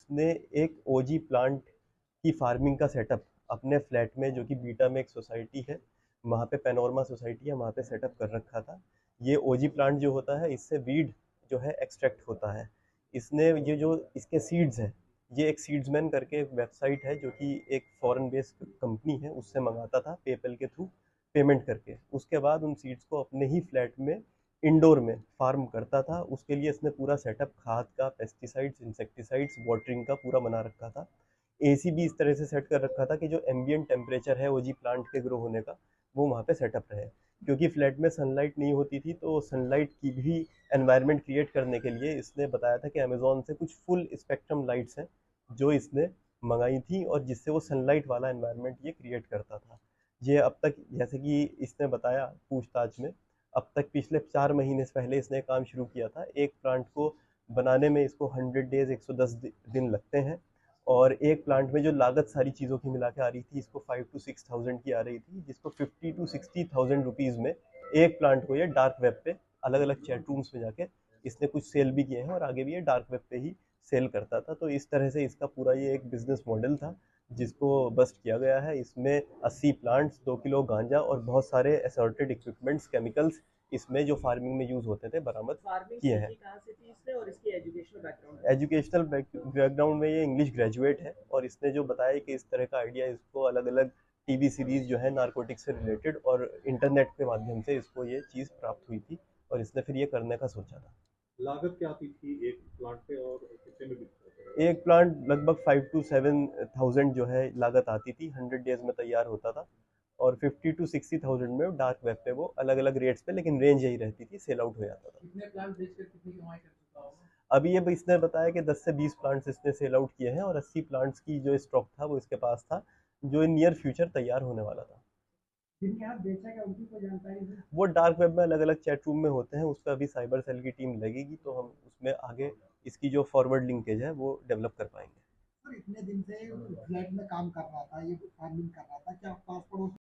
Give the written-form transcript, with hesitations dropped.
उसने एक ओजी प्लांट की फार्मिंग का सेटअप अपने फ्लैट में, जो कि बीटा में एक सोसाइटी है, वहाँ पे पैनोरमा सोसाइटी है, वहाँ पे सेटअप कर रखा था। ये ओजी प्लांट जो होता है, इससे वीड जो है एक्सट्रैक्ट होता है। इसने ये जो इसके सीड्स हैं, ये एक सीड्समैन करके एक वेबसाइट है जो कि एक फॉरेन बेस्ड कंपनी है, उससे मंगाता था पेपल के थ्रू पेमेंट करके। उसके बाद उन सीड्स को अपने ही फ्लैट में इंडोर में फार्म करता था। उसके लिए इसने पूरा सेटअप खाद का, पेस्टिसाइड्स, इंसेक्टिसाइड्स, वाटरिंग का पूरा बना रखा था। एसी भी इस तरह से सेट कर रखा था कि जो एम्बियंट टेम्परेचर है ओजी प्लांट के ग्रो होने का, वो वहाँ पे सेटअप रहे। क्योंकि फ्लैट में सनलाइट नहीं होती थी, तो सनलाइट की भी एनवायरनमेंट क्रिएट करने के लिए इसने बताया था कि अमेजोन से कुछ फुल स्पेक्ट्रम लाइट्स हैं जो इसने मंगाई थी, और जिससे वो सनलाइट वाला एनवायरनमेंट ये क्रिएट करता था। ये अब तक, जैसे कि इसने बताया पूछताछ में, अब तक पिछले 4 महीने से पहले इसने काम शुरू किया था। एक प्लांट को बनाने में इसको 100 डेज, 110 दिन लगते हैं। और एक प्लांट में जो लागत सारी चीज़ों की मिला के आ रही थी, इसको 5 to 6 थाउजेंड की आ रही थी, जिसको 50 to 60 थाउजेंड रुपीज़ में एक प्लांट को ये डार्क वेब पे अलग अलग चैट रूम्स में जाके इसने कुछ सेल भी किए हैं, और आगे भी ये डार्क वेब पे ही सेल करता था। तो इस तरह से इसका पूरा ये एक बिजनेस मॉडल था जिसको बस्ट किया गया है। इसमें 80 प्लांट्स, 2 किलो गांजा और बहुत सारे असॉर्टेड इक्विपमेंट्स, केमिकल्स इसमें जो फार्मिंग में यूज होते थे बरामद किए हैं। कहाँ से थी इसने और इसकी एजुकेशनल बैकग्राउंड? एजुकेशनल बैकग्राउंड में ये इंग्लिश ग्रेजुएट है, और इसने जो बताया कि इस तरह का आइडिया इसको अलग अलग टीवी सीरीज जो है नारकोटिक से रिलेटेड और इंटरनेट के माध्यम से इसको ये चीज़ प्राप्त हुई थी, और इसने फिर ये करने का सोचा था। लागत क्या आती थी एक प्लांट पे और कितने में बिकता था? एक प्लांट लगभग 5 to 7 थाउजेंड जो है लागत आती थी, 100 डेज में तैयार होता था। और 50 to 60 थाउजेंड में डार्क वेब पे वो अलग अलग रेट्स पे, लेकिन रेंज यही रहती थी, सेल आउट हो जाता था। कितने प्लांट बेचकर कितनी कमाई कर चुका होगा? अभी ये इसने बताया कि 10 से 20 प्लांट्स इसने सेल आउट किए हैं, और 80 प्लांट्स की जो स्टॉक था वो इसके पास था, जो नियर फ्यूचर तैयार होने वाला था। जिनके हाथ बेचा क्या उनकी कोई जानकारी है? वो डार्क वेब में अलग अलग चैट रूम में होते हैं, उस पर अभी साइबर सेल की टीम लगेगी, तो हम उसमें आगे इसकी जो फॉरवर्ड लिंकेज है वो डेवलप कर पाएंगे। सर इतने दिन से फ्लैट में काम कर रहा था, ये फार्मिंग कर रहा था, क्या पास पड़ोस